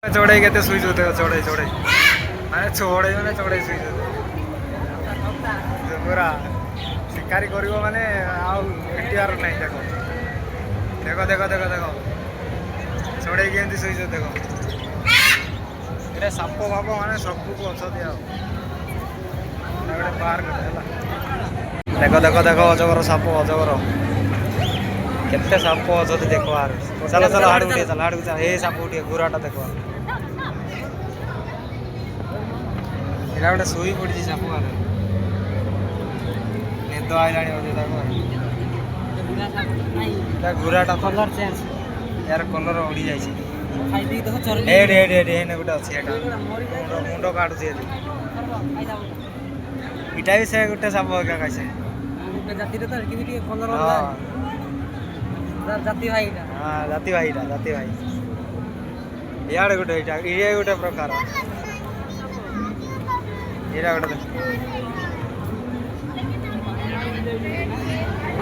चौड़ाई कहते सुई होते चौड़ाई चौड़ाई माने चौड़ाई माने चौड़ाई सुई पूरा शिकारी कर माने आटियार नहीं देखो देखो देखो देखो देखो चौड़ाई केमती सुई देखो ये साप फाप माने सब को अच्छा पार्क देखो देखो देखो अजगर साप अजगर केते साप अच्छा देखो यार चलो चलो हाड़ उठे चल हाड़ उठे हे साप उठे गुराटा देखो ଏଇଟା ଗୋଟେ ଶୋଇ ପଡ଼ିଛି ସାପ ଆରେ ନିଦ ଆଇଲାଣି ବୋଧେ ତାକୁ ଘୁରାଟା କଲର ଚେଞ୍ଜ यार कलर उड़ी जाइए एड एड एड एने गोटे अच्छी एटा मुंड काटुची इटा भी से गोटे साप एका कैसे जाति रे तो किबि कलर होला जाति भाईटा हां जाति भाई यार गोटे इटा ये गोटे प्रकार एरा गोटे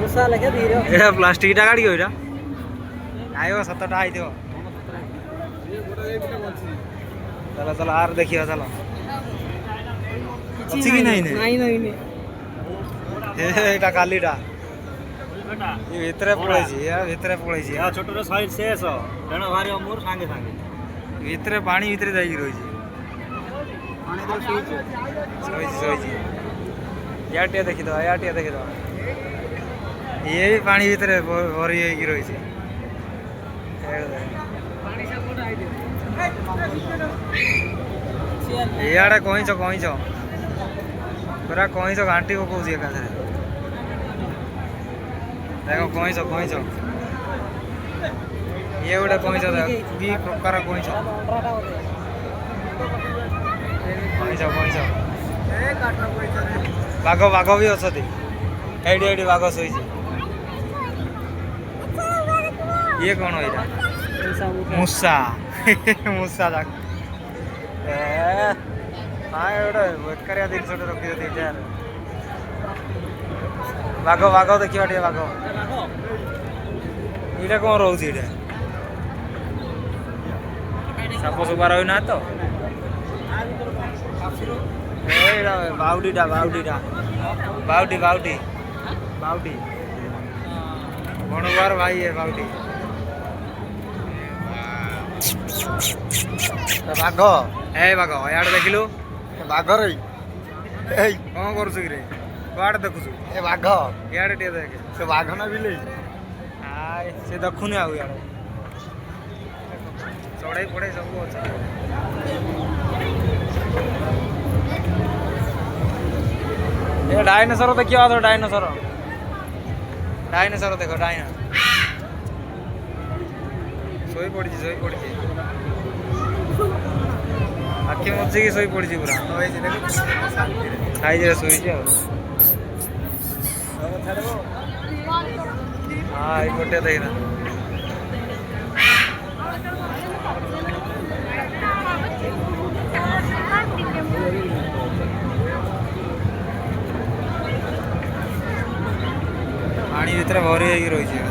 मुसा लगे धीरे एटा प्लास्टिक टा गाड़ी होइरा आयो 7टा आइथियो चलो चलो आर देखियो चलो अच्छी की नहीं नहीं एटा कालीटा ये भितरे पळैछि या भितरे पळैछि या छोटो रे साइज शेष तेण भारी अमूर सांगे सांगे भितरे पानी भितरे जाई रहिछि पानी तो सोइछि याटिया देखि दो ये भी पानी भितरे भरी होई रहिछि इयाड़े कहींच पूरा कहींच घाटी पकाऊँ एकाधे देख कहींच ये गोटे कहींच कि प्रकार कहींच बाघ बाघ भी अच्छे एडी बाघ शोई ये कौन है मूसा मूसा जाक हाँ गोटे बेकारिया जिन रखी यार बाघ बाघ देखा टे बाघ ये कौन रोचे ये साप सुपा रही ना तो बाउटीटा बाउटी भणुबार भाई है बाउटी बाघ ए बाघ यार देखिलु बाघ रे कौन करुछु कि रे कुआडे देखुछु ए बाघ यार टे देख से बाघ ना बिले हाय से देखुनी आउ यार चढ़ाई पड़ाई सब अच्छा ये डायनासोर देखियो तो डायनासोर देखो डायना सोई पड़ी आखि मुझे की सोई पड़ी पूरा साइज सोई हाँ ये गोटे देखना पानी भीतर भरी रही है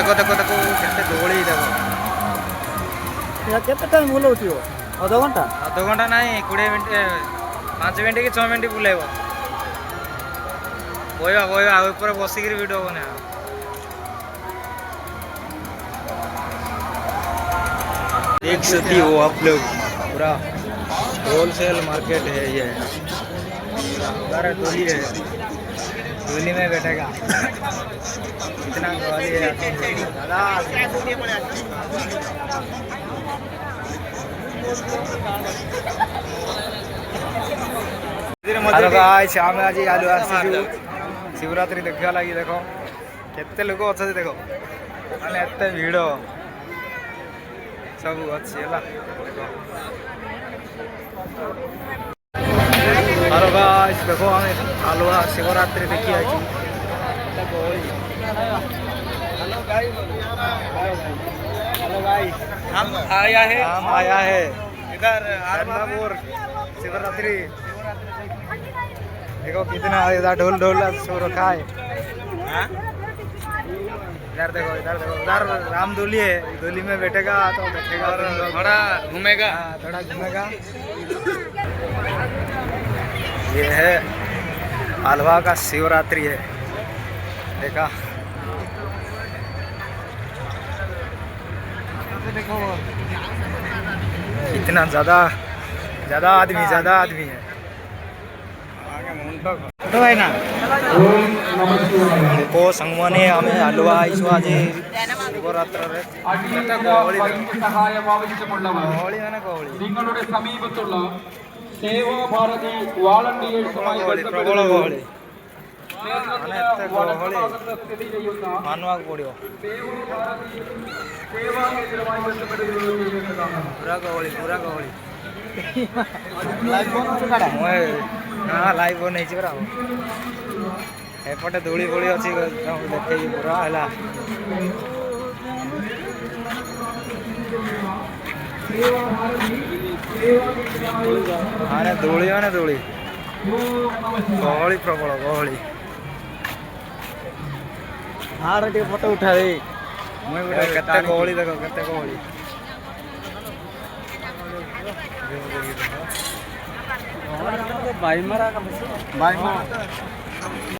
देखो देखो देखो केते दोली देखो କେତେ ଟାଇମ୍ ବୁଲଉଥିବ ଅଧଘଣ୍ଟା अधघंटा नहीं 20 मिनट 5 मिनट कि 6 मिनट बुलेब बोया बोया ऊपर बसिक वीडियो बना देख सकती हो आप लोग पूरा होलसेल मार्केट है ये पूरा डोली है डोली में बैठेगा इतना ग्वाली है दादा हेलो गाइस आमे आज आलू आसी शिवरात्रि देखा लगी देखो केते लोग अच्छा देखो माने एते भीड़ सब अच्छी है हेलो गाइस देखो हमें आलुआ शिवरात्रि देखी आई हेलो गाइस हम आया है इधर आरमापुर शिवरात्रि देखो कितना इधर ढोल ढोल सो रखा है इधर देखो उधर राम डोली है डोली में बैठेगा तो बैठेगा थोड़ा घूमेगा थोड़ा घूमेगा ये है आलवा का शिवरात्रि है देखा इतना ज्यादा आदमी है तो है ना को संगमने हमें हलवा आईसु आज शिवरात्र रे गहळी माने गहळी നിങ്ങളുടെ സമീപത്തുള്ള സേവാഭാരതി വാളണ്ടിയേഴ്സുമായി प्रबल गहळी माने एते गहळी സ്ഥിതി ചെയ്യുന്ന मानवा पड़ो സേവാ കേന്ദ്രവുമായി ബന്ധപ്പെട്ടിരിക്കുന്നതാണ് पूरा गहळी हाँ लाइव नहीं पूरा एपटे धूली फूली अच्छी देखे पूरा है हाँ धूली मैंने धूली गहली प्रबल गहली हाँ टे फोटो उठा केते गहली देखो केते गहली बाई मारा